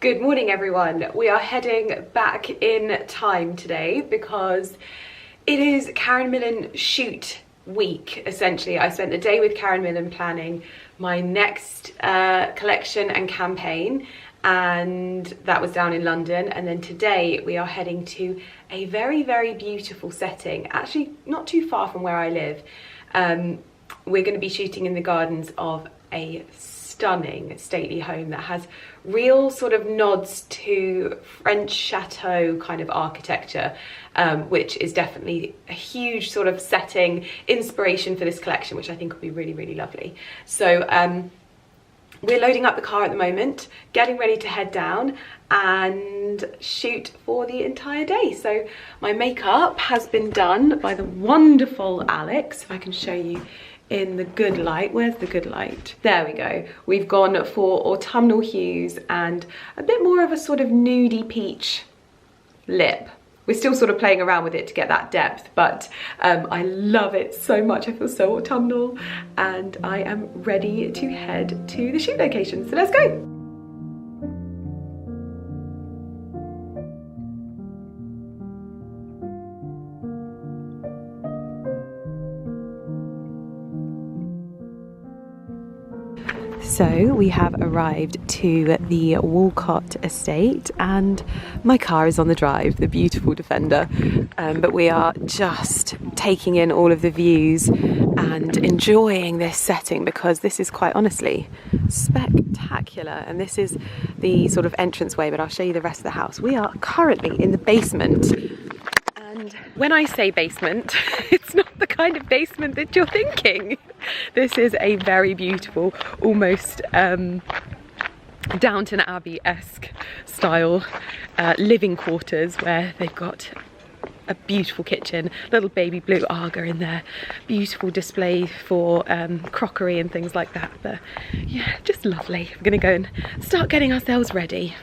Good morning everyone. We are heading back in time today because it is Karen Millen shoot week essentially. I spent the day with Karen Millen planning my next collection and campaign, and that was down in London, and then today we are heading to a very beautiful setting, actually not too far from where I live. We're going to be shooting in the gardens of a stunning stately home that has real sort of nods to French chateau kind of architecture, which is definitely a huge sort of setting inspiration for this collection, which I think will be really lovely. So we're loading up the car at the moment, getting ready to head down and shoot for the entire day. So my makeup has been done by the wonderful Alex, if I can show you in the good light. Where's the good light? There we go. We've gone for autumnal hues and a bit more of a sort of nudie peach lip. We're still sort of playing around with it to get that depth, but I love it so much. I feel so autumnal and I am ready to head to the shoot location. So let's go. So we have arrived to the Walcott estate and my car is on the drive, the beautiful Defender, but we are just taking in all of the views and enjoying this setting because this is quite honestly spectacular, and this is the sort of entranceway, but I'll show you the rest of the house. We are currently in the basement. And when I say basement, it's not the kind of basement that you're thinking. This is a very beautiful, almost Downton Abbey-esque style living quarters where they've got a beautiful kitchen, little baby blue Aga in there, beautiful display for crockery and things like that. But yeah, just lovely. We're gonna go and start getting ourselves ready.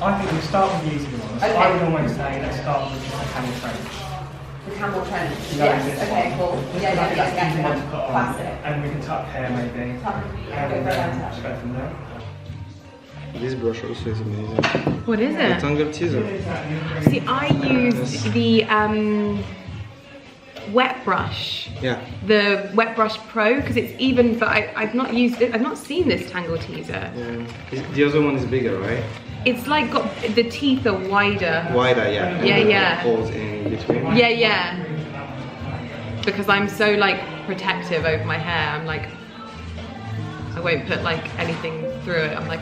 I think we start with the easy ones. Okay. I would almost say let's start with the camel trench. The camel trench. Yes. Okay. Cool. Yeah. Classic. And we can tuck hair maybe. Just go from there. This brush also is amazing. What is it? The Tangle Teaser. See, I used the wet brush. Yeah. The wet brush pro, because it's even. But I've not used it. I've not seen this Tangle Teaser. Yeah. The other one is bigger, right? It's like got the teeth are wider. Wider, yeah. Yeah. Holes in between. Yeah. Because I'm so like protective over my hair. I'm like, I won't put like anything through it. I'm like.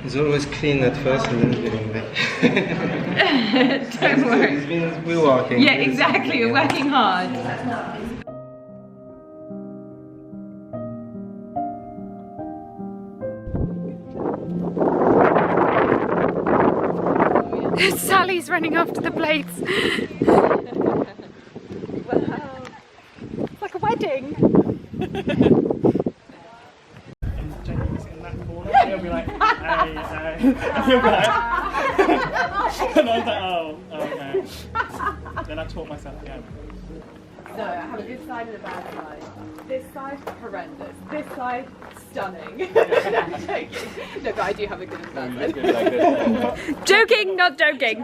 It's always clean at first and then like. Don't worry. We're working. Yeah, exactly. We're working hard. Sally's running after the plates. Wow. It's like a wedding. He'll be like, hey. And he'll be like, and I was like, oh, okay. Then I taught myself again. No, I have a good side and a bad side. This side, horrendous. This side, stunning. No, I'm joking. No, but I do have a good and bad side. Joking, not joking.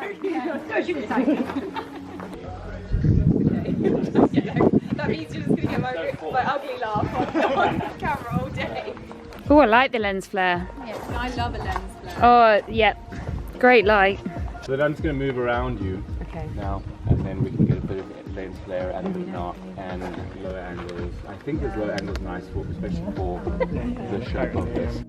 That means you're just going to get my ugly laugh on camera all day. Oh, I like the lens flare. Yes, I love a lens flare. Oh, yeah. Great light. So then I'm just going to move around you now, and then we can get a bit of lens flare and a bit of knock and lower angles. I think this lower angle is nice, for, especially for the shape of this.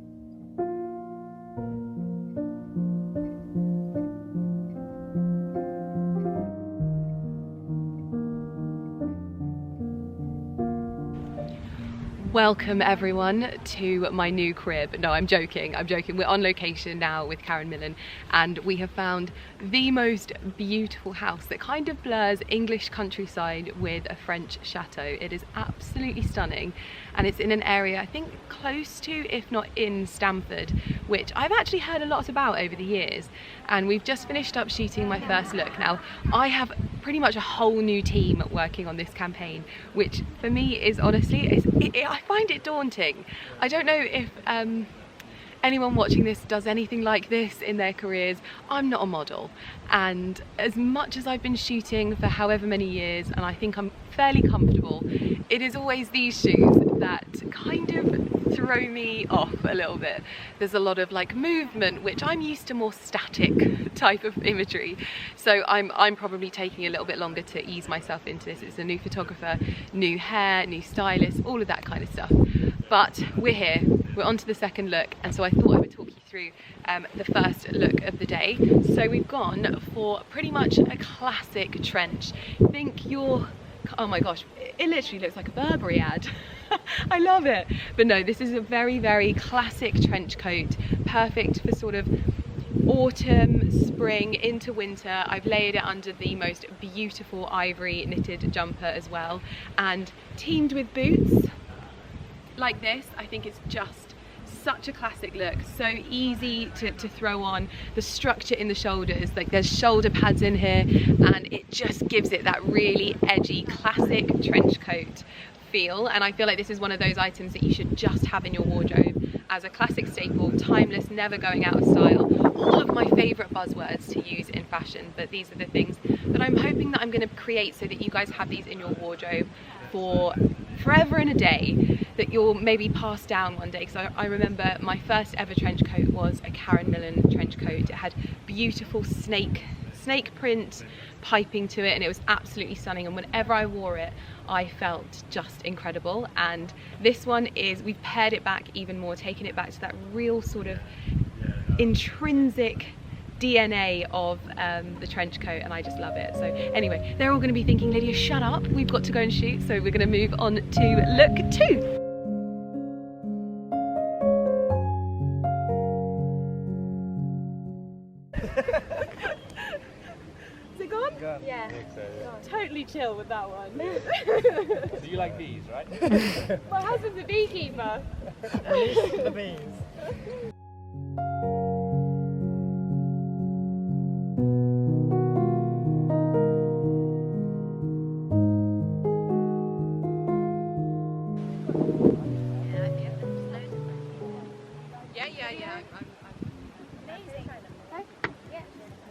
Welcome everyone to my new crib. No, I'm joking, We're on location now with Karen Millen and we have found the most beautiful house that kind of blurs English countryside with a French chateau. It is absolutely stunning and it's in an area I think close to, if not in Stamford, which I've actually heard a lot about over the years. And we've just finished up shooting my first look. Now, I have pretty much a whole new team working on this campaign, which for me is honestly, I find it daunting. I don't know if anyone watching this does anything like this in their careers. I'm not a model, and as much as I've been shooting for however many years and I think I'm fairly comfortable, it is always these shoes that kind of throw me off a little bit. There's a lot of like movement, which I'm used to more static type of imagery, so I'm probably taking a little bit longer to ease myself into this. It's a new photographer, new hair, new stylist, all of that kind of stuff. But we're here, we're on to the second look, and so I thought I would talk you through the first look of the day. So we've gone for pretty much a classic trench. Think your, oh my gosh, it literally looks like a Burberry ad. I love it. But no, this is a very, very classic trench coat, perfect for sort of autumn, spring into winter. I've layered it under the most beautiful ivory knitted jumper as well, and teamed with boots like this. I think it's just such a classic look, so easy to throw on. The structure in the shoulders, like there's shoulder pads in here, and it just gives it that really edgy classic trench coat feel. And I feel like this is one of those items that you should just have in your wardrobe as a classic staple, timeless, never going out of style. All of my favorite buzzwords to use in fashion, but these are the things that I'm hoping that I'm going to create so that you guys have these in your wardrobe for forever and a day, that you'll maybe pass down one day. Because I remember my first ever trench coat was a Karen Millen trench coat. It had beautiful snake print piping to it, and it was absolutely stunning, and whenever I wore it I felt just incredible. And this one is, we've pared it back even more, taken it back to that real sort of intrinsic DNA of the trench coat, and I just love it. So anyway, they're all going to be thinking, Lydia, shut up, we've got to go and shoot. So we're going to move on to look 2. Is it gone? Yeah. So. Totally chill with that one. Do you like bees, right? My husband's a beekeeper. Release the bees.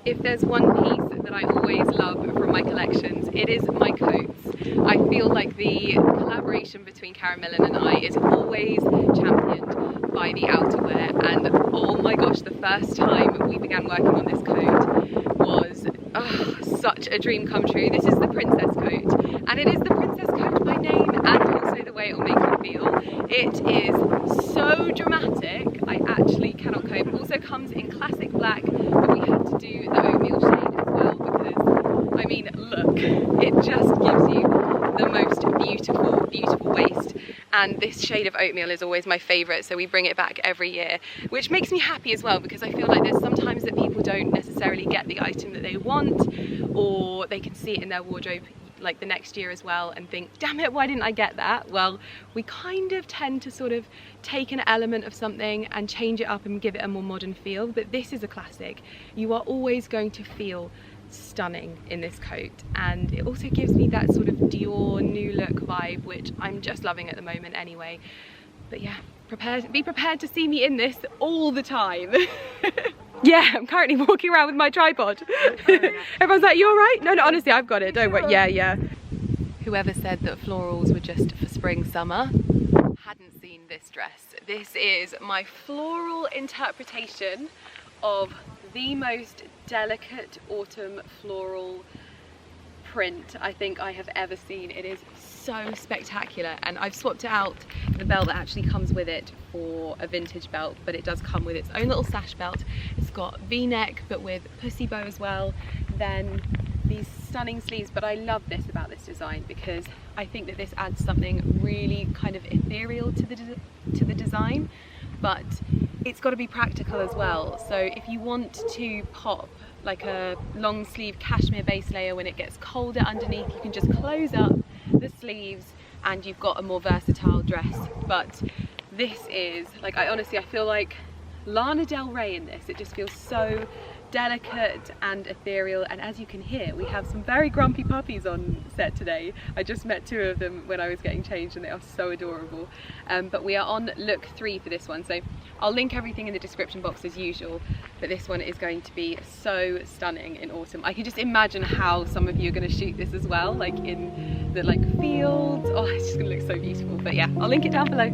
If there's one piece that I always love from my collections, it is my coats. I feel like the collaboration between Karen Millen and I is always championed by the outerwear, and oh my gosh, the first time we began working on this coat was such a dream come true. This is the princess coat, and it is the princess coat by name and also the way it will make you feel. It is so dramatic, I actually cannot cope. It also comes in classic black, but we had to do the oatmeal shade as well because, I mean, look, it just gives you the most beautiful, beautiful waist. And this shade of oatmeal is always my favourite, so we bring it back every year, which makes me happy as well, because I feel like there's sometimes that people don't necessarily get the item that they want, or they can see it in their wardrobe like the next year as well and think, damn it, why didn't I get that? Well, we kind of tend to sort of take an element of something and change it up and give it a more modern feel, but this is a classic. You are always going to feel stunning in this coat, and it also gives me that sort of Dior new look vibe, which I'm just loving at the moment anyway. But yeah, be prepared to see me in this all the time. Yeah, I'm currently walking around with my tripod. Everyone's like, you all right? No, honestly, I've got it, don't worry. Yeah. Whoever said that florals were just for spring, summer, hadn't seen this dress. This is my floral interpretation of the most delicate autumn floral print I think I have ever seen. It is so spectacular, and I've swapped it out, the belt that actually comes with it, for a vintage belt, but it does come with its own little sash belt. It's got V-neck but with pussy bow as well, then these stunning sleeves, but I love this about this design because I think that this adds something really kind of ethereal to the design, but it's got to be practical as well. So if you want to pop like a long sleeve cashmere base layer when it gets colder underneath, you can just close up the sleeves and you've got a more versatile dress. But this is like, I feel like Lana Del Rey in this. It just feels so delicate and ethereal, and as you can hear, we have some very grumpy puppies on set today. I just met 2 of them when I was getting changed and they are so adorable. But we are on look 3 for this one, so I'll link everything in the description box as usual, but this one is going to be so stunning in autumn. I can just imagine how some of you are going to shoot this as well, like in the fields. Oh, it's just going to look so beautiful. But yeah, I'll link it down below.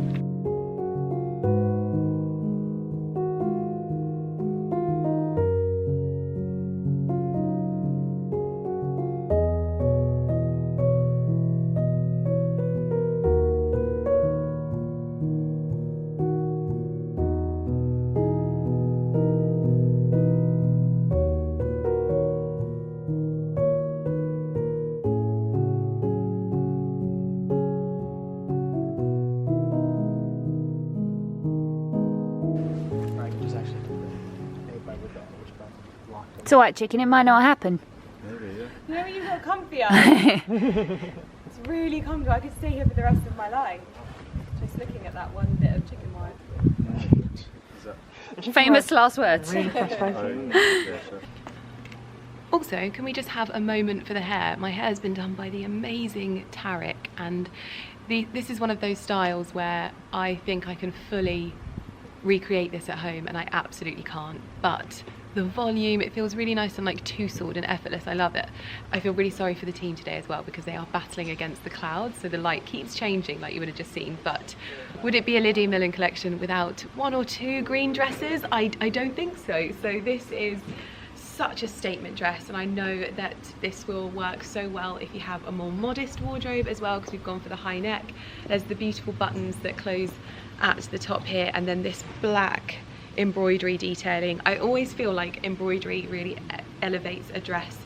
It's alright, chicken, it might not happen. Maybe, yeah. You know when you feel comfier? It's really comfy. I could stay here for the rest of my life. Just looking at that one bit of chicken wire. Famous last words. Also, can we just have a moment for the hair? My hair has been done by the amazing Tarek, and this is one of those styles where I think I can fully recreate this at home, and I absolutely can't. But the volume, it feels really nice and like two-sword and effortless. I love it. I feel really sorry for the team today as well because they are battling against the clouds, so the light keeps changing like you would have just seen. But would it be a Lydia Millen collection without 1 or 2 green dresses? I don't think so. So this is such a statement dress, and I know that this will work so well if you have a more modest wardrobe as well, because we've gone for the high neck. There's the beautiful buttons that close at the top here, and then this black embroidery detailing. I always feel like embroidery really elevates a dress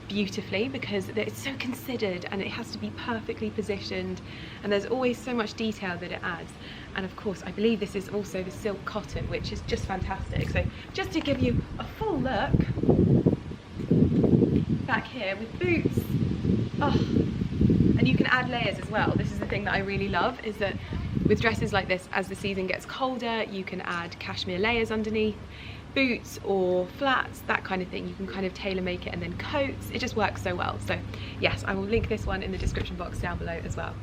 beautifully because it's so considered and it has to be perfectly positioned, and there's always so much detail that it adds. And of course I believe this is also the silk cotton, which is just fantastic. So just to give you a full look back here with boots, and you can add layers as well. This is the thing that I really love, is that with dresses like this, as the season gets colder, you can add cashmere layers underneath, boots or flats, that kind of thing. You can kind of tailor make it, and then coats. It just works so well. So yes, I will link this one in the description box down below as well.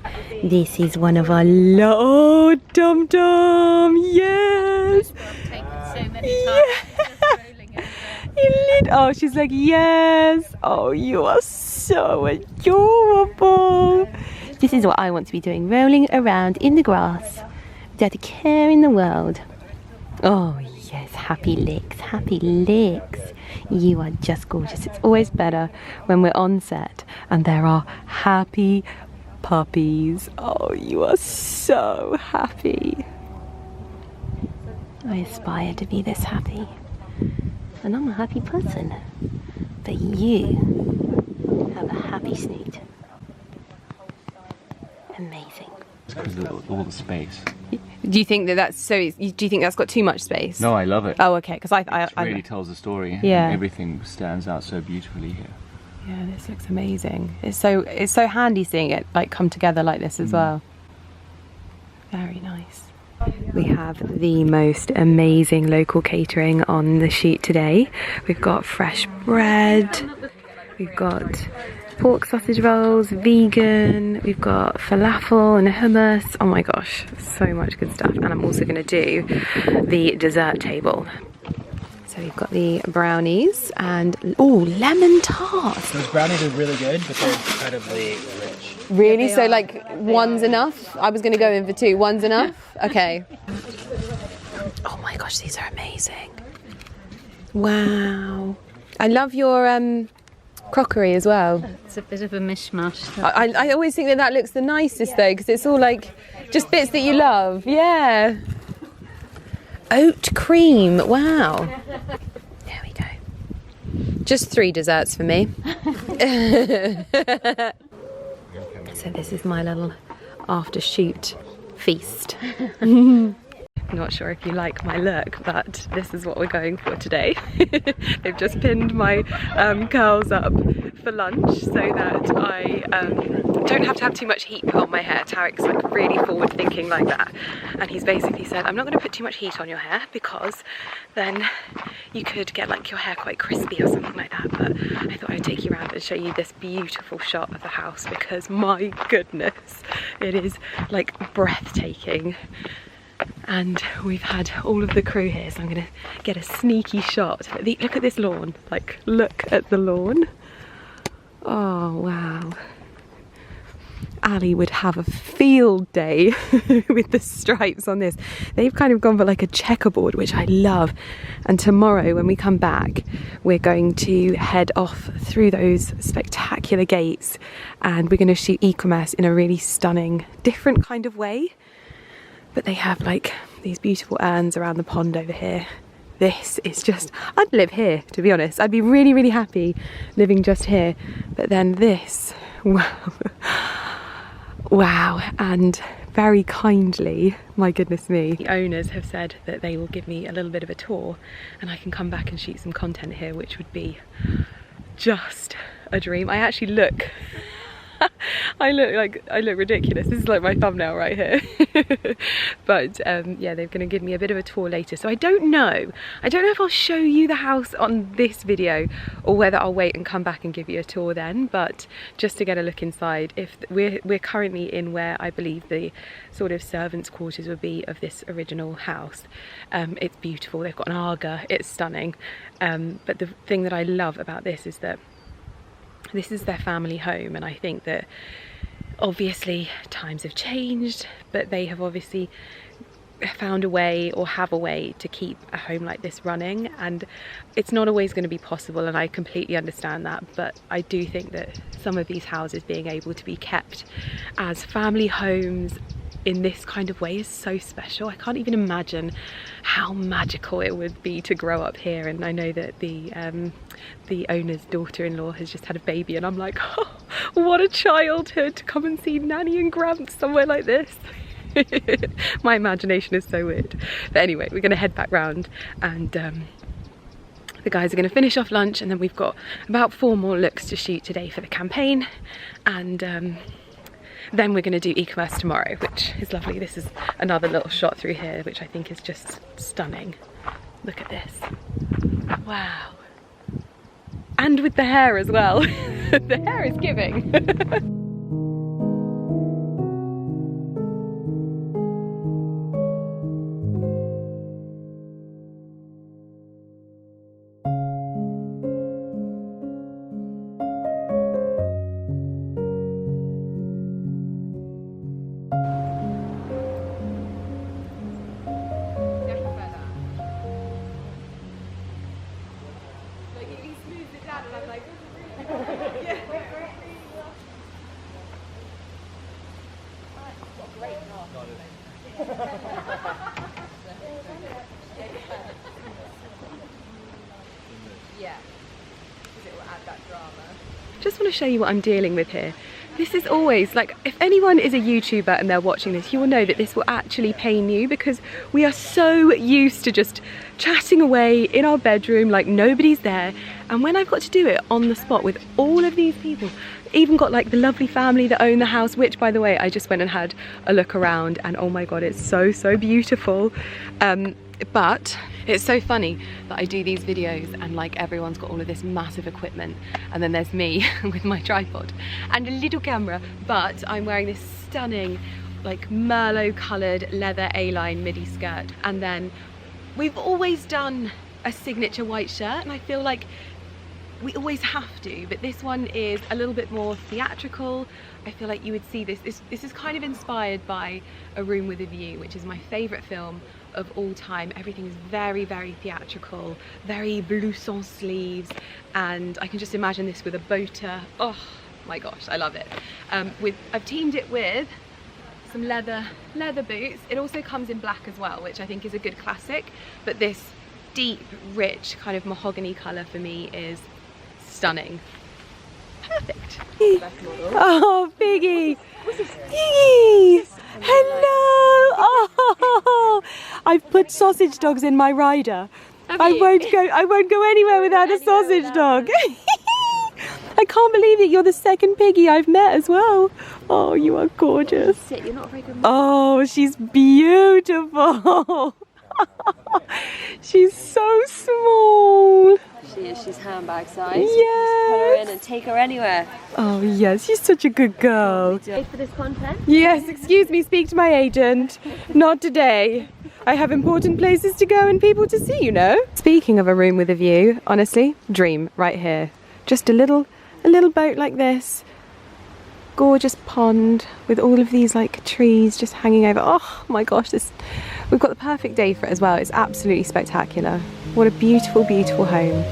This is one of our oh, Dum Dum, yes. So many times. Oh, she's like, yes. Oh, you are so adorable. This is what I want to be doing, rolling around in the grass without a care in the world. Oh yes, happy licks, happy licks. You are just gorgeous. It's always better when we're on set and there are happy puppies. Oh, you are so happy. I aspire to be this happy. And I'm a happy person. But you have a happy snoot. Amazing. Because of all the space. Do you think that that's so? Do you think that's got too much space? No, I love it. Oh, okay. Because it really tells a story. Yeah. And everything stands out so beautifully here. Yeah, this looks amazing. It's so handy seeing it like come together like this as well. Very nice. We have the most amazing local catering on the shoot today. We've got fresh bread. We've got pork sausage rolls, vegan, we've got falafel and hummus. Oh my gosh, so much good stuff. And I'm also going to do the dessert table. So we've got the brownies and, oh, lemon tarts. Those brownies are really good, but they're incredibly rich. Really? So like one's enough? I was going to go in for 2. One's enough? Okay. Oh my gosh, these are amazing. Wow. I love your crockery as well. It's a bit of a mishmash. I always think that looks the nicest though, because it's all like just bits that you love. Yeah. Oat cream. Wow. There we go. Just 3 desserts for me. So this is my little after shoot feast. Not sure if you like my look, but this is what we're going for today. They've just pinned my curls up for lunch so that I don't have to have too much heat put on my hair. Tarek's like really forward thinking like that, and he's basically said, I'm not going to put too much heat on your hair because then you could get like your hair quite crispy or something like that. But I thought I'd take you around and show you this beautiful shot of the house because my goodness, it is like breathtaking. And we've had all of the crew here, so I'm gonna get a sneaky shot. Look at this lawn, like look at the lawn. Oh wow. Ali would have a field day with the stripes on this. They've kind of gone for like a checkerboard, which I love. And tomorrow when we come back, we're going to head off through those spectacular gates and we're gonna shoot e-commerce in a really stunning, different kind of way. But they have like these beautiful urns around the pond over here. This is just, I'd live here, to be honest. I'd be really, really happy living just here. But then this, wow. Wow, and very kindly, my goodness me, the owners have said that they will give me a little bit of a tour and I can come back and shoot some content here, which would be just a dream. I actually look I look ridiculous. This is like my thumbnail right here. But yeah, they're going to give me a bit of a tour later. So I don't know if I'll show you the house on this video or whether I'll wait and come back and give you a tour then. But just to get a look inside, if we're currently in where I believe the sort of servants' quarters would be of this original house. It's beautiful. They've got an Aga. It's stunning. But the thing that I love about this is that this is their family home, and I think that obviously times have changed, but they have obviously found a way or have a way to keep a home like this running, and it's not always going to be possible, and I completely understand that, but I do think that some of these houses being able to be kept as family homes in this kind of way is so special. I can't even imagine how magical it would be to grow up here. And I know that the owner's daughter-in-law has just had a baby, and I'm like, oh, what a childhood to come and see Nanny and Gramps somewhere like this. My imagination is so weird. But anyway, we're gonna head back round, and the guys are going to finish off lunch, and then we've got about 4 more looks to shoot today for the campaign, and then we're going to do e-commerce tomorrow, which is lovely. This is another little shot through here, which I think is just stunning. Look at this. Wow. And with the hair as well. The hair is giving. Just want to show you what I'm dealing with here. This is always like, if anyone is a YouTuber and they're watching this, you will know that this will actually pain you, because we are so used to just chatting away in our bedroom like nobody's there, and when I've got to do it on the spot with all of these people, even got like the lovely family that own the house, which by the way I just went and had a look around, and oh my god, it's so beautiful. But it's so funny that I do these videos and like everyone's got all of this massive equipment, and then there's me with my tripod and a little camera, but I'm wearing this stunning like Merlot coloured leather A-line midi skirt, and then we've always done a signature white shirt, and I feel like we always have to, but this one is a little bit more theatrical. I feel like you would see this is kind of inspired by A Room with a View, which is my favourite film of all time. Everything is very theatrical, very blouson sleeves, and I can just imagine this with a boater. Oh my gosh, I love it. I've teamed it with some leather boots. It also comes in black as well, which I think is a good classic, but this deep, rich kind of mahogany colour for me is stunning. Perfect. Oh, Piggy. Piggy. Hello. Oh, I've put sausage dogs in my rider. I won't go anywhere without a sausage dog. I can't believe it. You're the second Piggy I've met as well. Oh, you are gorgeous. Sit, you're not very good. Oh, she's beautiful. She's so small. She is. She's handbag size. Yes. Just put her in and take her anywhere. Oh yes, she's such a good girl. Ready for this content? Yes, excuse me, speak to my agent. Not today. I have important places to go and people to see, you know. Speaking of a room with a view, honestly, dream right here. Just a little boat like this. Gorgeous pond with all of these like trees just hanging over. Oh my gosh, we've got the perfect day for it as well. It's absolutely spectacular. What a beautiful, beautiful home.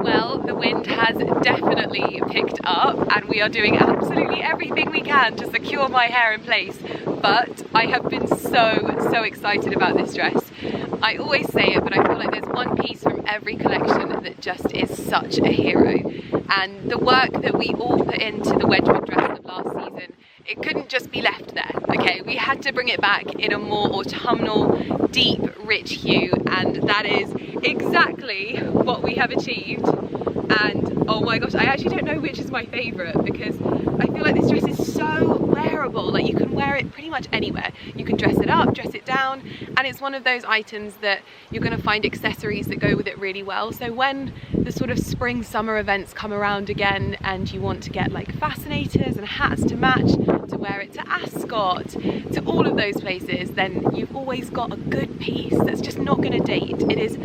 Well, the wind has definitely picked up and we are doing absolutely everything we can to secure my hair in place, but I have been so excited about this dress. I always say it, but I feel like there's one piece from every collection that just is such a hero, and the work that we all put into the Wedgwood dress of last season, it couldn't just be left there, okay? We had to bring it back in a more autumnal, deep, rich hue, and that is exactly what we have achieved. And oh my gosh, I actually don't know which is my favourite, because I feel like this dress is so wearable. Like, you can wear it pretty much anywhere. You can dress it up, dress it down, and it's one of those items that you're going to find accessories that go with it really well. So when the sort of spring summer events come around again and you want to get like fascinators and hats to match, to wear it to Ascot, to all of those places, then you've always got a good piece that's just not going to date. It is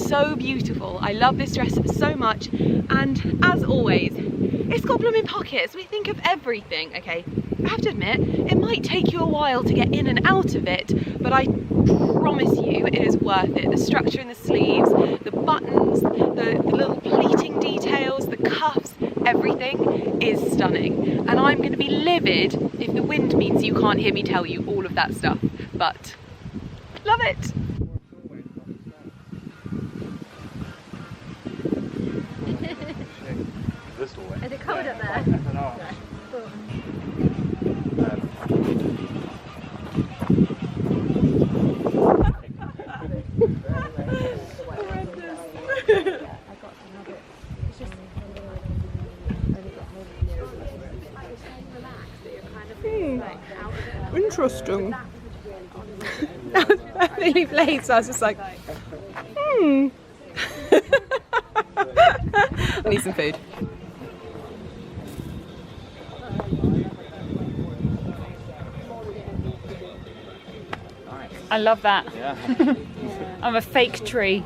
so beautiful. I love this dress so much, and as always, it's got blooming pockets. We think of everything, okay? I have to admit, it might take you a while to get in and out of it, but I promise you it is worth it. The structure in the sleeves, the buttons, the little pleating details, the cuffs, everything is stunning. And I'm going to be livid if the wind means you can't hear me tell you all of that stuff, but love it. Is it cold up there? Interesting. That was perfectly placed. I was just like, I need some food. I love that. Yeah. I'm a fake tree.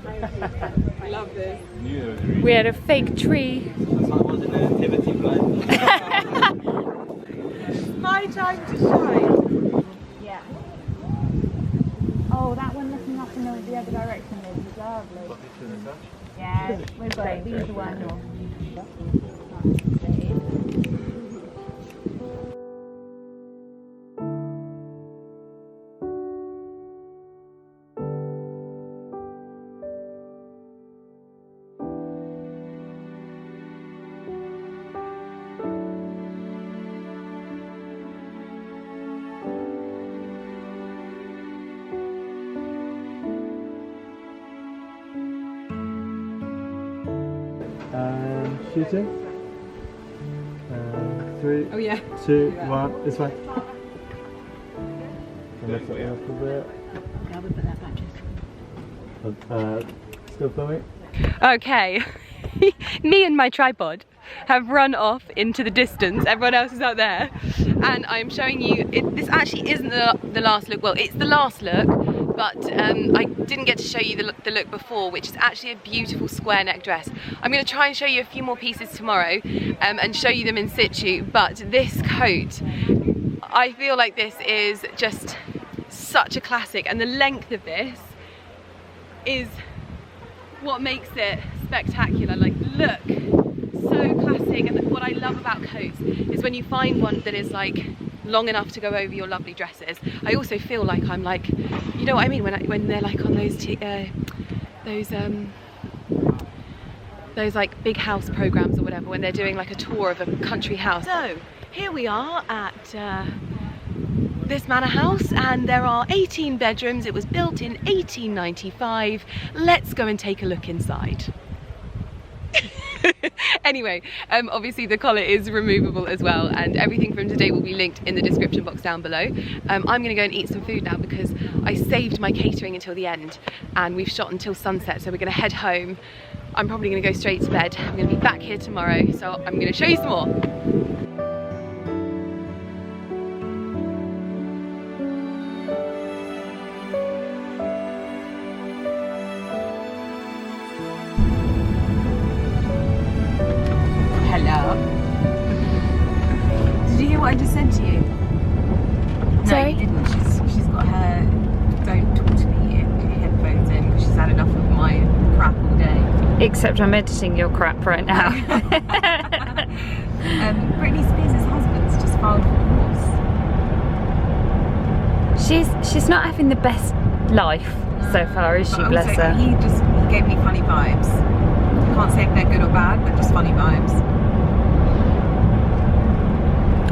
I love this. We had a fake tree. My time to shine. Yeah. Oh, that one looking up in the other direction is lovely. Yeah, we've got these one. Shooting. 3, Oh yeah. 2, 1, this way. And lift it up a bit. Yeah, we put that back just. Still filming? Okay, me and my tripod have run off into the distance. Everyone else is out there, and I'm showing you, this actually isn't the last look. Well, it's the last look, but I didn't get to show you the look before, which is actually a beautiful square neck dress. I'm going to try and show you a few more pieces tomorrow and show you them in situ, but this coat, I feel like this is just such a classic, and the length of this is what makes it spectacular. Like, look, so classic. And what I love about coats is when you find one that is like long enough to go over your lovely dresses. I also feel like I'm like, you know what I mean, when they're like on those like big house programs or whatever, when they're doing like a tour of a country house. So here we are at this manor house, and there are 18 bedrooms. It was built in 1895. Let's go and take a look inside. Anyway, obviously the collar is removable as well, and everything from today will be linked in the description box down below. I'm going to go and eat some food now because I saved my catering until the end, and we've shot until sunset, so we're going to head home. I'm probably going to go straight to bed. I'm going to be back here tomorrow, so I'm going to show you some more. Did you hear what I just said to you? Sorry? No, you didn't. She's got her don't talk to me headphones in because she's had enough of my crap all day. Except I'm editing your crap right now. Britney Spears' husband's just filed for divorce. She's not having the best life so far, is she? But Bless also, her. He gave me funny vibes. Can't say if they're good or bad, but just funny vibes.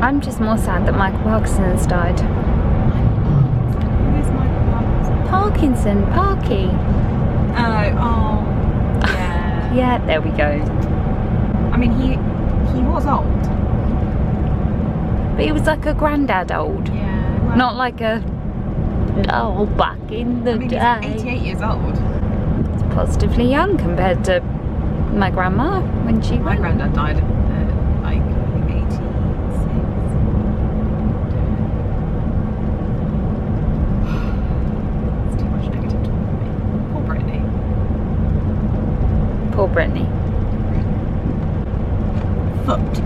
I'm just more sad that Michael Parkinson has died. Who is Michael Parkinson? Parky. Oh, yeah. Yeah, there we go. I mean, he was old. But he was like a granddad old. Yeah. Well, Not like a, oh, back in the day. He's 88 years old. It's positively young compared to my grandma when she My went. granddad died at like, I think 86. It's too much negative talk for me. Poor Brittany. Poor Brittany. Foot.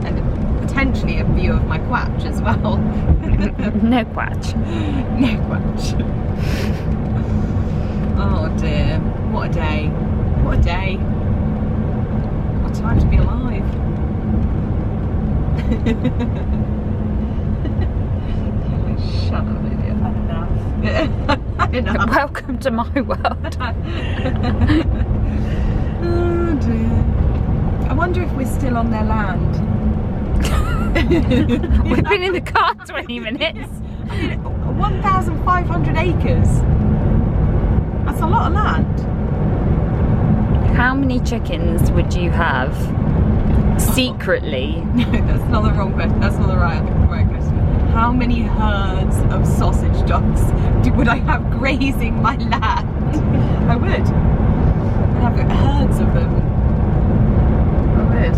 And potentially a view of my quatch as well. No quatch. No quatch. Oh dear. What a day. What a day. What a time to be alive. Shut up, Lydia. Enough. Welcome to my world. Oh dear. I wonder if we're still on their land. We've been in the car 20 minutes. I mean, 1,500 acres. That's a lot of land. How many chickens would you have secretly? No, that's not the wrong question. That's not the right question. How many herds of sausage dogs would I have grazing my land? I would. I'd have herds of them. I would.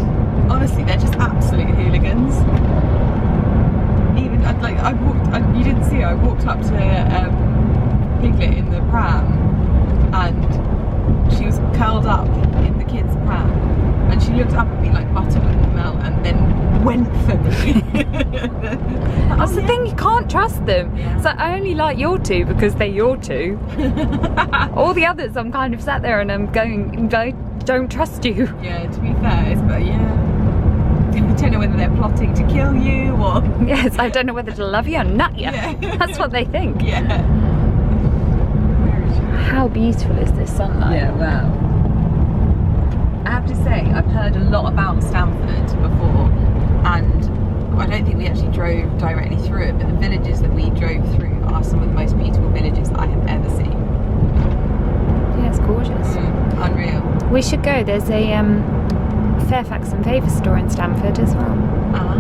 Honestly, they're just absolute hooligans. Even you didn't see her. I walked up to Piglet in the pram, and she was curled up in the kids' pram, and she looked up at me like butter wouldn't melt, and then went for me. That's the thing, you can't trust them. Yeah. So I only like your two because they're your two. All the others, I'm kind of sat there and I'm going, I don't trust you. Yeah, to be fair, but yeah. I don't know whether they're plotting to kill you or... Yes, I don't know whether to love you or nut you. Yeah. That's what they think. Yeah. How beautiful is this sunlight? Yeah, wow. I have to say, I've heard a lot about Stamford before, and I don't think we actually drove directly through it, but the villages that we drove through are some of the most beautiful villages that I have ever seen. Yeah, it's gorgeous. Unreal. We should go. There's a Fairfax and Favour store in Stamford as well. Ah,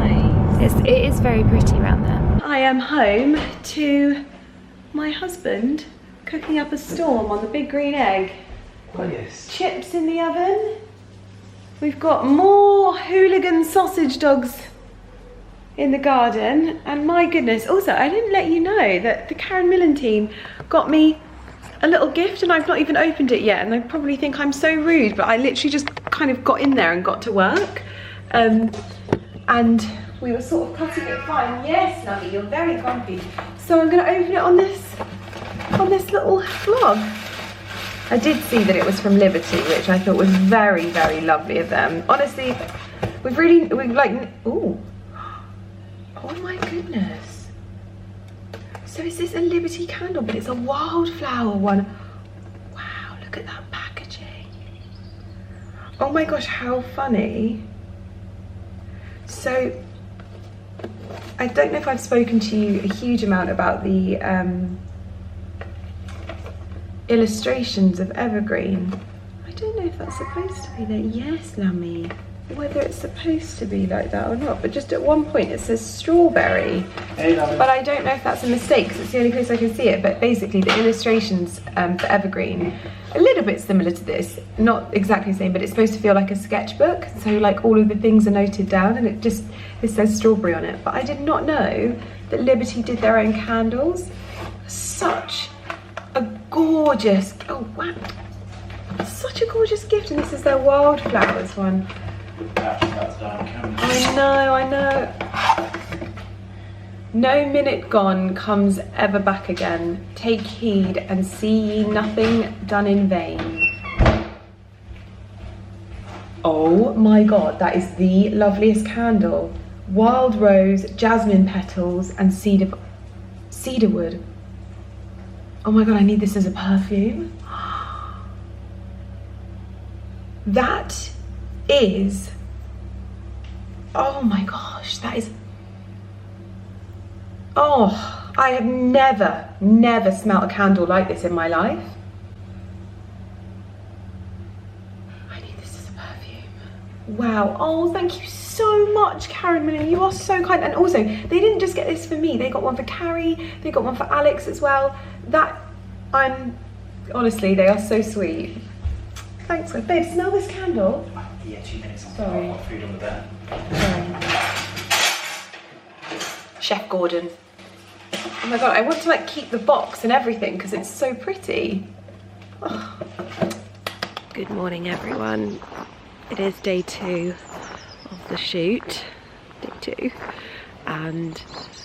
nice. It is very pretty around there. I am home to my husband cooking up a storm on the big green egg. Oh yes. Chips in the oven. We've got more hooligan sausage dogs in the garden, and my goodness, also I didn't let you know that the Karen Millen team got me a little gift and I've not even opened it yet, and they probably think I'm so rude, but I literally just kind of got in there and got to work. And we were sort of cutting it fine. Yes, Lovey, you're very grumpy. So I'm going to open it on this little vlog. I did see that it was from Liberty, which I thought was very, very lovely of them. Honestly, we've like, ooh. Oh my goodness. So is this a Liberty candle, but it's a wildflower one. Wow, look at that packaging. Oh my gosh, how funny. So, I don't know if I've spoken to you a huge amount about the illustrations of evergreen. I don't know if that's supposed to be there. Yes, Lammy. Whether it's supposed to be like that or not, but just at one point it says strawberry. But I don't know if that's a mistake because it's the only place I can see it. But basically the illustrations for evergreen, a little bit similar to this, not exactly the same, but it's supposed to feel like a sketchbook. So like all of the things are noted down and it says strawberry on it. But I did not know that Liberty did their own candles. Such a gorgeous, oh wow, such a gorgeous gift. And this is their wildflowers one. I know. No minute gone comes ever back again. Take heed and see ye nothing done in vain. Oh my god, that is the loveliest candle. Wild rose, jasmine petals, and cedarwood. Oh my god, I need this as a perfume. That is, oh my gosh, that is, oh, I have never smelled a candle like this in my life. I need this as a perfume. Wow, oh, thank you so much, Karen Millen, you are so kind. And also, they didn't just get this for me, they got one for Carrie, they got one for Alex as well. Honestly, they are so sweet. Thanks, babe, smell this candle. Yeah, 2 minutes on Sorry. food on the bed. Chef Gordon. Oh my god, I want to like keep the box and everything because it's so pretty. Oh. Good morning, everyone. It is day 2 of the shoot, day 2, and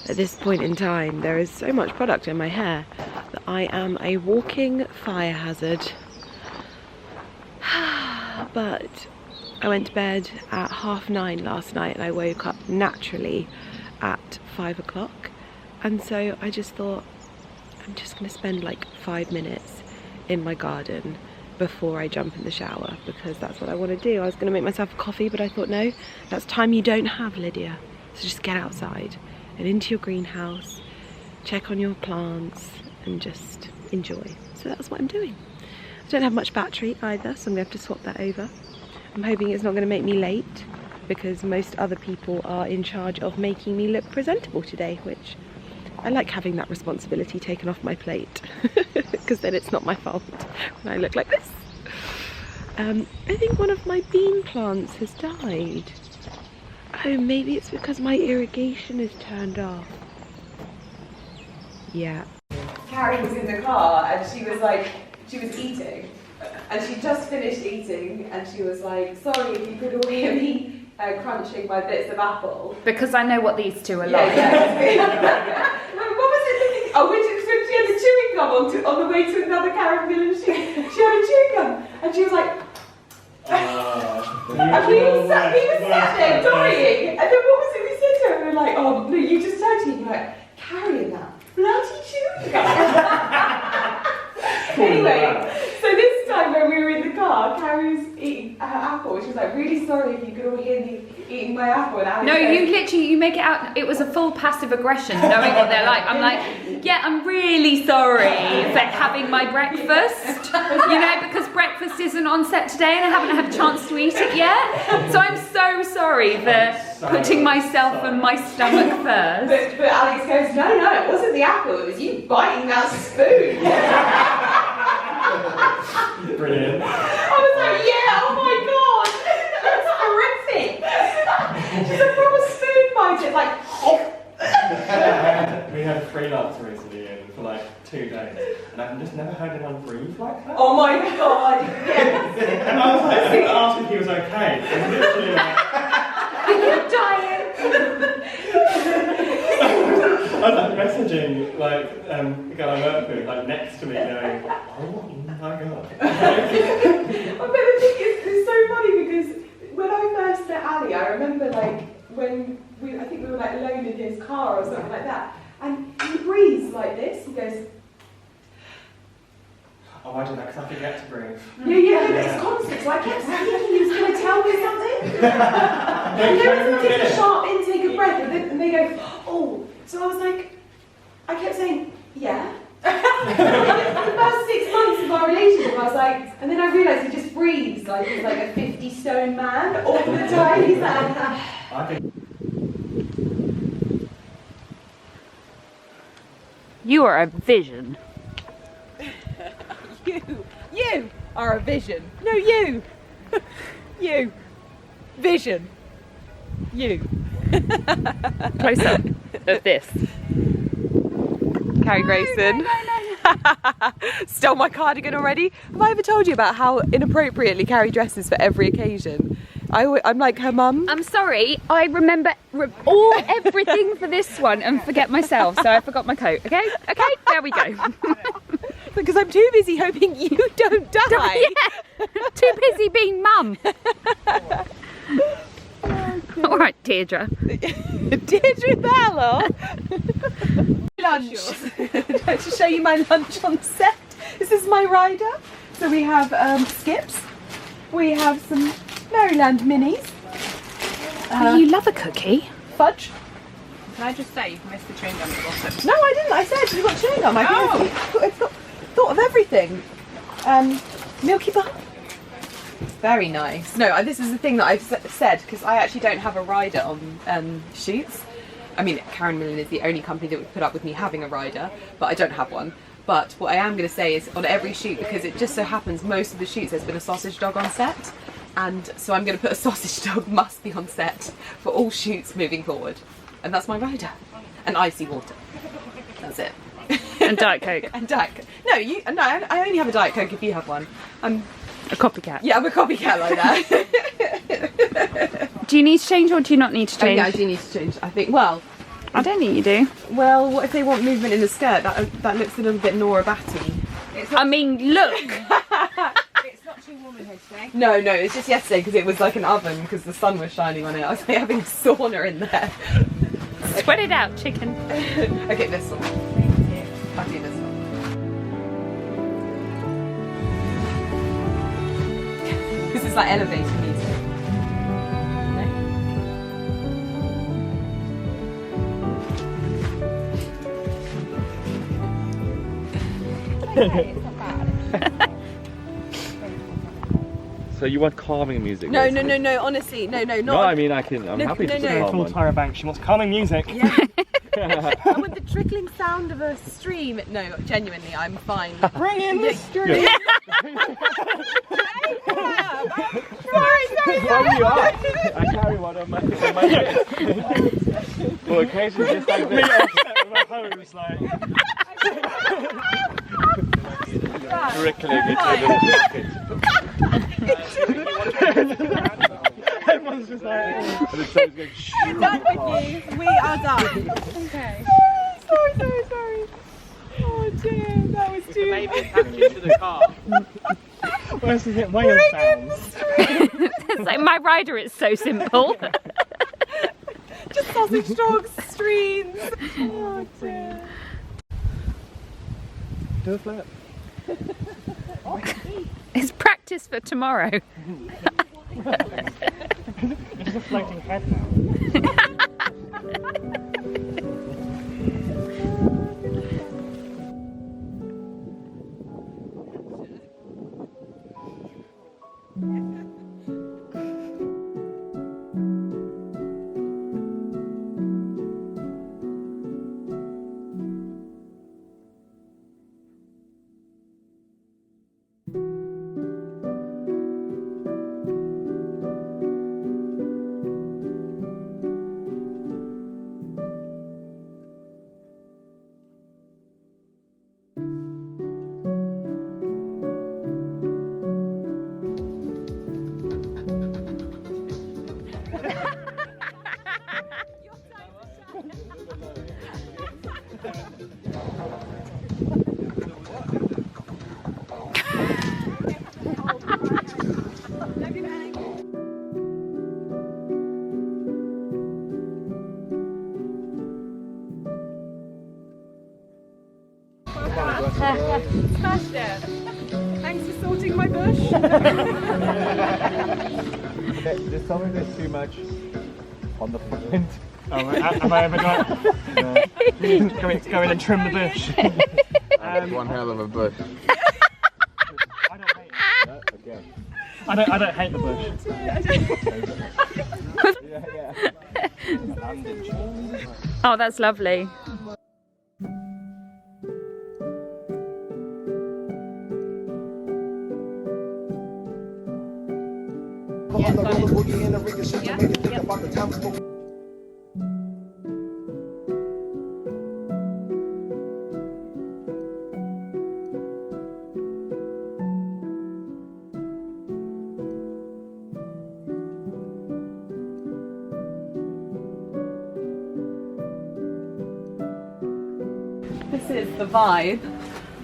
at this point in time there is so much product in my hair that I am a walking fire hazard. But I went to bed at 9:30 last night and I woke up naturally at 5 o'clock, and so I just thought I'm just going to spend like 5 minutes in my garden before I jump in the shower because that's what I want to do. I was going to make myself a coffee, but I thought no, that's time you don't have, Lydia. So just get outside and into your greenhouse, check on your plants and just enjoy. So that's what I'm doing. I don't have much battery either, so I'm going to have to swap that over. I'm hoping it's not going to make me late because most other people are in charge of making me look presentable today, which I like having that responsibility taken off my plate because then it's not my fault when I look like this. I think one of my bean plants has died. Oh, maybe it's because my irrigation is turned off. Yeah. Carrie was in the car and she was eating and she just finished eating and she was like, sorry if you could all hear me crunching my bits of apple. Because I know what these two are like. Yeah. What was it? Oh, she had a chewing gum on the way to another Karen Millen shoot. She had a chewing gum and she was like, and we were sat there dying, and then what was it we said to her? We were like, oh no, you just turned to me like, carrying that bloody chewing gum. Anyway, so this time when we were in the car, Carrie was eating her apple. She was like, really sorry if you could all hear me eating my apple. And no, you make it out, it was a full passive aggression, knowing what they're like. I'm like, yeah, I'm really sorry for having my breakfast, you know, because breakfast isn't on set today and I haven't had a chance to eat it yet. So I'm so sorry for putting myself and my stomach first. But Alex goes, no, it wasn't the apple, it was you biting that spoon. Brilliant. I was like, yeah, oh my god, that's horrific. She's a proper spoon biter, like, just never heard anyone breathe like that. Oh my god, yes. And I was like, I think I asked if he was okay. It was literally like, You're dying. I was like messaging like the girl I work with, like next to me, going, oh my god. But the thing is, it's so funny because when I first met Ali, I remember like when I think we were like alone in his car or something like that, and he breathes like this. He goes, Oh, I do that because I forget to breathe. yeah, it's constant. So I kept thinking he was going to tell me something. And then we take a sharp intake of breath, and they go, oh. So I was like, I kept saying, yeah. For the first 6 months of our relationship, I was like, and then I realised he just breathes like he's like a 50-stone man all the time. He's like, You are a vision. You are a vision. No, you. You. Vision. You. Close up of this. Carrie Grayson. Stole my cardigan already. Have I ever told you about how inappropriately Carrie dresses for every occasion? I'm like her mum. I'm sorry, I remember everything for this one and forget myself, so I forgot my coat. Okay, there we go. Because I'm too busy hoping you don't die. Yeah, too busy being mum. All right, Deirdre. Deirdre Ballor. Lunch. To show you my lunch on set. This is my rider. So we have skips. We have some Maryland minis. You love a cookie. Fudge. Can I just say you've missed the chewing gum at the bottom? No, I didn't. I said you've got chewing gum. I've thought of everything. Milky bar. Very nice. No, this is the thing that I've said because I actually don't have a rider on shoots. I mean, Karen Millen is the only company that would put up with me having a rider, but I don't have one. But what I am going to say is on every shoot, because it just so happens most of the shoots there's been a sausage dog on set, and so I'm going to put a sausage dog must be on set for all shoots moving forward, and that's my rider. And icy water. That's it. And Diet Coke. And Diet Coke. No, I only have a Diet Coke if you have one. I'm a copycat. Yeah, I'm a copycat like that. Do you need to change or do you not need to change? Yeah, I do need to change. I think, well... I don't think you do. Well, what if they want movement in the skirt? That looks a little bit Nora Batty. I mean, look! It's not too warm in here today. No, it's just yesterday because it was like an oven because the sun was shining on it. I was like having a sauna in there. Sweat it out, chicken. Okay, this one. I'll do this one. This is like elevator music. Okay, it's not bad. So you want calming music? No, basically? no, honestly, no, not. No, I mean I'm happy to no. calm Full one. Tyra Banks, she wants calming music. Yeah. I want the trickling sound of a stream. No, genuinely, I'm fine. Bring in the stream. Sorry. You are. I carry one on my head. For occasions just like Me this. upset with my hose, like. Trickling into the Everyone's just like. and it starts going shh. We're done with you. We are done. Okay. Sorry. Oh dear, that was too Maybe attach you to the car. Where's the whale sounds? It's like my rider is so simple. just sausage dogs, streams. Oh dear. Do a flip. It's practice for tomorrow. It's just a floating head now. Smashed it. Thanks for sorting my bush. There's something that's too much on the front. Oh, have I ever got? Go in and trim the bush. One hell of a bush. I don't hate it. Okay. I don't hate the bush. Oh, that's lovely. This is the vibe.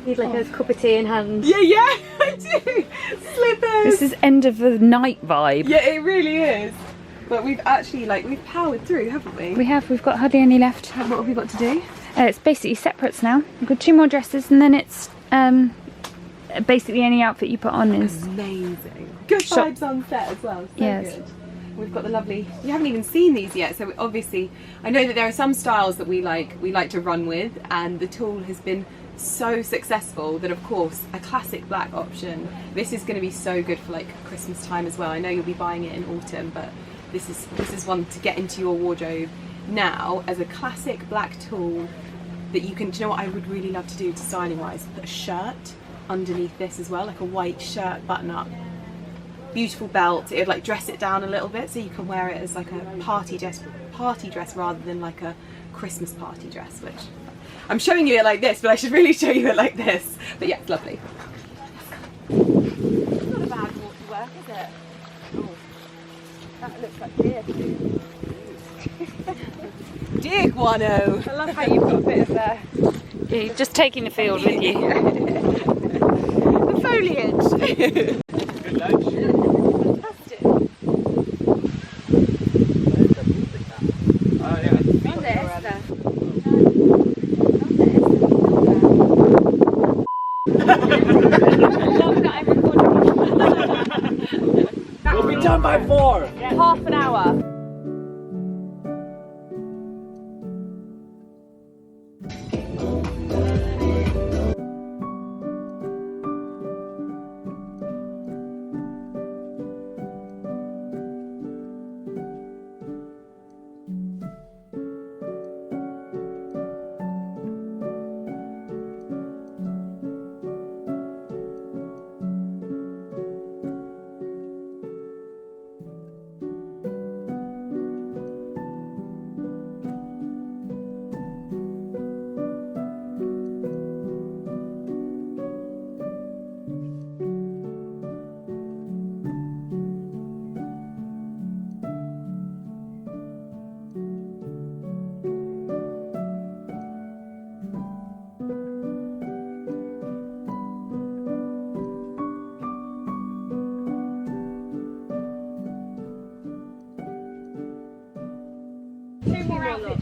Need like a cup of tea in hand. Yeah, I do. Slippers. This is end of the night vibe. Yeah, it really is. But we've actually we've powered through, haven't we? We've got hardly any left. What have we got to do? It's basically separates now. We've got 2 more dresses and then it's basically any outfit you put on is amazing. Good vibes on set as well. So good. We've got the lovely, you haven't even seen these yet, so obviously I know that there are some styles that we like to run with, and the tulle has been so successful that of course a classic black option, this is going to be so good for like Christmas time as well. I know you'll be buying it in autumn, but this is one to get into your wardrobe now as a classic black tulle that you can, do you know what I would really love to do to styling wise? Put a shirt underneath this as well, like a white shirt button up. Beautiful belt. It would like dress it down a little bit so you can wear it as like a party dress rather than like a Christmas party dress, which I'm showing you it like this, but I should really show you it like this. But yeah, it's lovely. It's not a bad walk to work, is it? Oh, that looks like deer. Dear guano. I love how you've got a bit of You're just taking the field with you. the foliage. Good lunch. fantastic. Oh yeah. Monday, Esther. We'll be done by 4. Half an hour.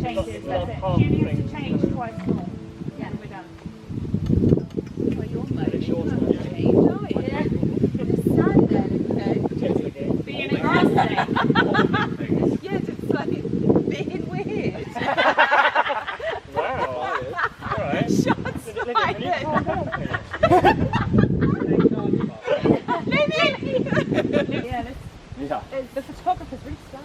Changes, that's it. Julie has to change twice more. Yeah, we're done. Well, you're moaning. It's yours. Being a grass day. Yeah, just like being weird. Wow. Alright. Shots fired. Yeah. The photographer's really slow.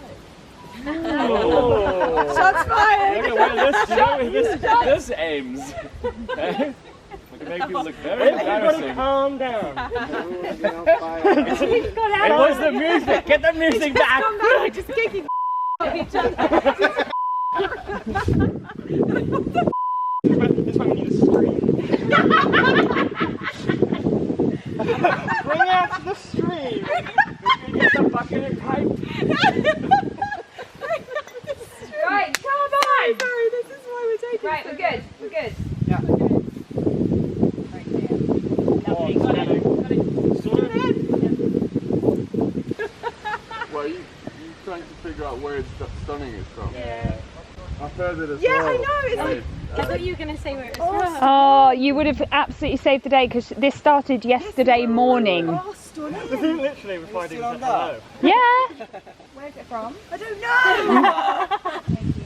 Oh. Shots fired! Look at where this aims. Okay? We can make people look very Everybody embarrassing. calm down. It was the music. Get the music back. We're just kicking each other. This one we need a stream. Bring out the stream. Get the bucket and pipe. Right, come on! Sorry, this is why we're taking. Right, we're good, we're good. Yeah. Lovely, got it. Well, you're trying to figure out where it's stunning is from. Yeah. I've heard it as Yeah, well. I know. It's like, I thought you were going to say where it was. Oh, you would have absolutely saved the day because this started yesterday morning. This is literally we're finding hello. Yeah. Where's it from? I don't know.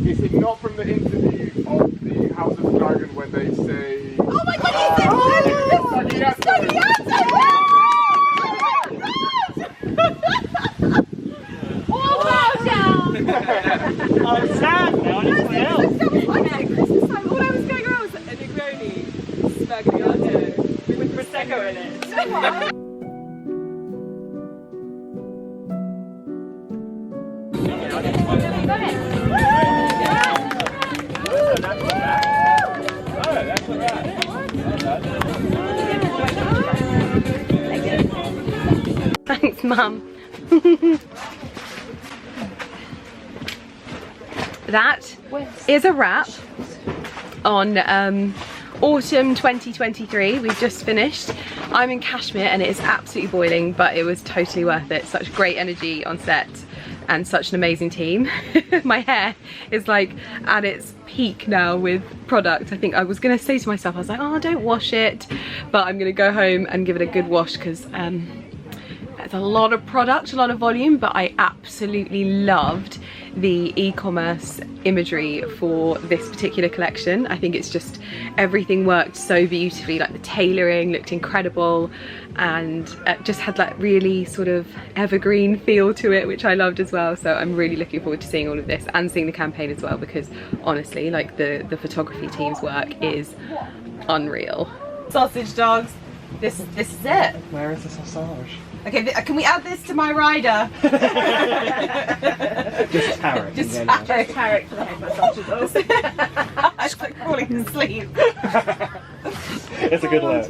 Is it not from the interview of the House of Dragon when they say... Oh my god, it's I'm sad now, I need something else. Christmas time, all I was going around was a Negroni Spagliato with Prosecco in it. Thanks, Mum. That is a wrap on autumn 2023. We've just finished. I'm in Kashmir and it is absolutely boiling, but it was totally worth it. Such great energy on set and such an amazing team. My hair is like at its peak now with product. I think I was gonna say to myself, I was like, oh, don't wash it, but I'm gonna go home and give it a good wash because it's a lot of product, a lot of volume, but I absolutely loved the e-commerce imagery for this particular collection. I think it's just, everything worked so beautifully, like the tailoring looked incredible and just had that really sort of evergreen feel to it, which I loved as well. So I'm really looking forward to seeing all of this and seeing the campaign as well, because honestly, like the photography team's work is unreal. Sausage dogs. This is it. Where is the sausage? Okay, can we add this to my rider? Just Tarek. Just Tarek for the head sausage dogs. I was like falling asleep. It's a good look.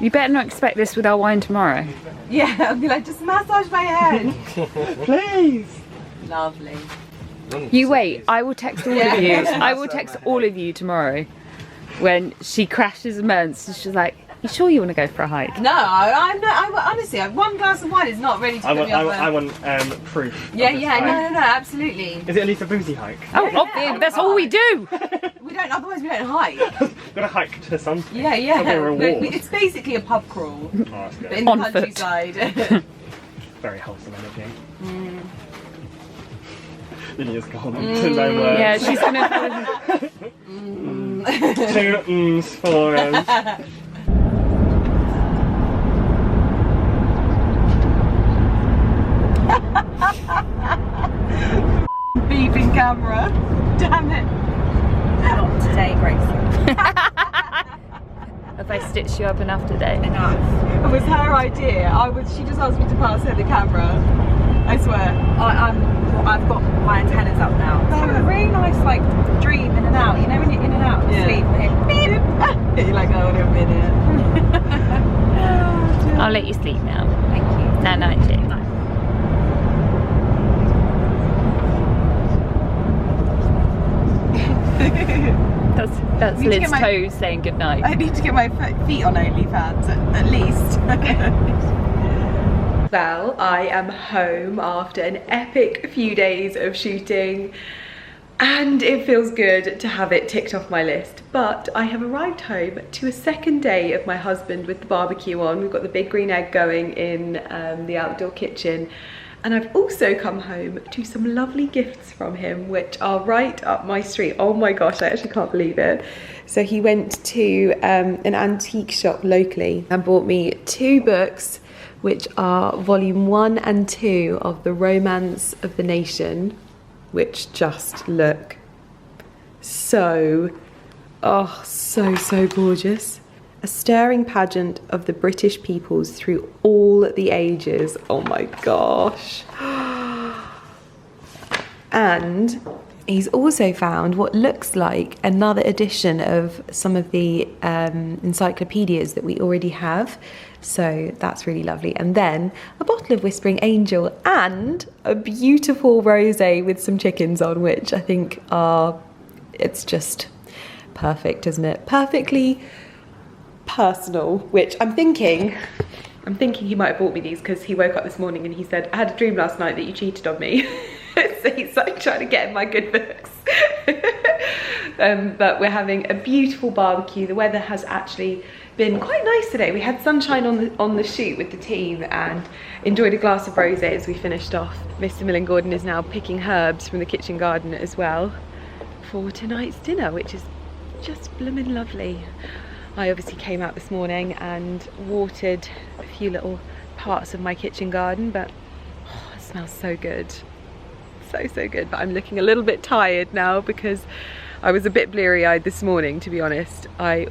You better not expect this with our wine tomorrow. Yeah, I'll be like, just massage my head. Please. Lovely. You wait, I will text all of you. I will text all of you tomorrow when she crashes and burns. She's like, you sure you want to go for a hike? No, I'm not. Honestly, one glass of wine is not ready to put me off. I want proof. Yeah, no, absolutely. Is it at least a boozy hike? Oh, obviously, that's all we do. We don't. Otherwise, we don't hike. Gotta hike to something. Yeah. There'll be a reward. It's basically a pub crawl, Oh, that's good. but in the On foot. countryside. Very wholesome energy. Lydia's gone to no words. Yeah, she's gonna. Two mms for Beeping camera. Damn it. Not today, Grace. Have I stitched you up enough today? Enough. It was her idea. She just asked me to pass her the camera. I swear. I've got my antennas up now. No. It's a really nice like dream in and out. You know when you're in and out of sleep. Beep. You're like, oh, in a minute. I'll let you sleep now. Thank you. Night night, Jake. That's Need to Liz get my- Toes saying goodnight. I need to get my feet on OnlyFans at least. Well, I am home after an epic few days of shooting and it feels good to have it ticked off my list. But I have arrived home to a second day of my husband with the barbecue on. We've got the big green egg going in the outdoor kitchen. And I've also come home to some lovely gifts from him, which are right up my street. Oh my gosh, I actually can't believe it. So he went to an antique shop locally and bought me 2 books, which are volume 1 and 2 of The Romance of the Nation, which just look so gorgeous. A stirring pageant of the British peoples through all the ages. Oh my gosh. And he's also found what looks like another edition of some of the encyclopedias that we already have. So that's really lovely. And then a bottle of Whispering Angel and a beautiful rosé with some chickens on, which I think it's just perfect, isn't it? Perfectly personal, which I'm thinking I'm thinking he might have bought me these because he woke up this morning and he said, I had a dream last night that you cheated on me. So he's like trying to get in my good books. But we're having a beautiful barbecue. The weather has actually been quite nice today. We had sunshine on the shoot with the team and enjoyed a glass of rosé as we finished off. Mr. Millen Gordon is now picking herbs from the kitchen garden as well for tonight's dinner, which is just blooming lovely. I obviously came out this morning and watered a few little parts of my kitchen garden, but oh, it smells so good. So good. But I'm looking a little bit tired now because I was a bit bleary-eyed this morning, to be honest. I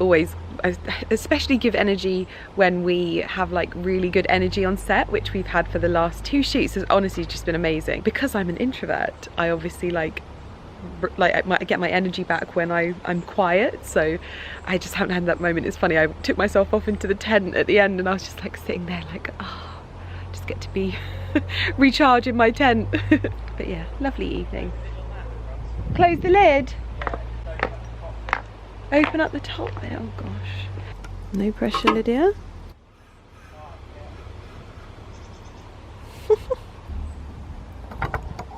especially give energy when we have like really good energy on set, which we've had for the last 2 shoots. It's honestly just been amazing. Because I'm an introvert, I obviously like I might get my energy back when I'm quiet, so I just haven't had that moment. It's funny, I took myself off into the tent at the end and I was just like sitting there like, oh, just get to be recharge in my tent. But yeah, lovely evening. Close the lid. Open up the top bit. Oh gosh. No pressure, Lydia.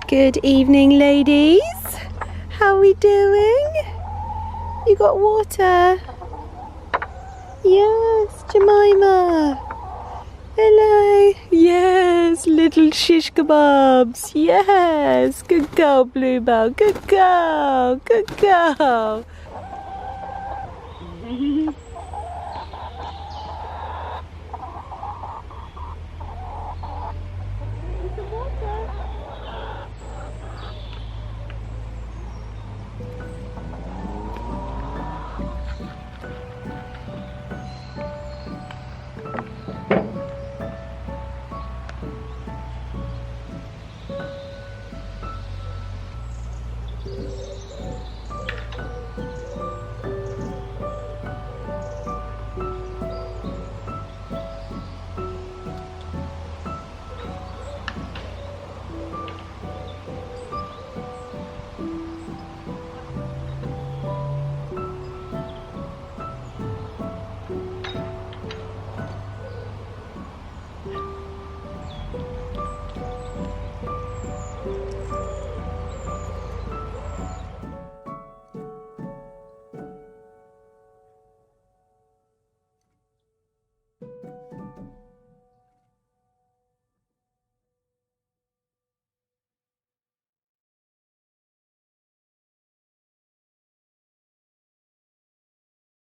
Good evening, ladies. How are we doing? You got water? Yes, Jemima. Hello. Yes, little shish kebabs. Yes. Good girl, Bluebell. Good girl. Good girl.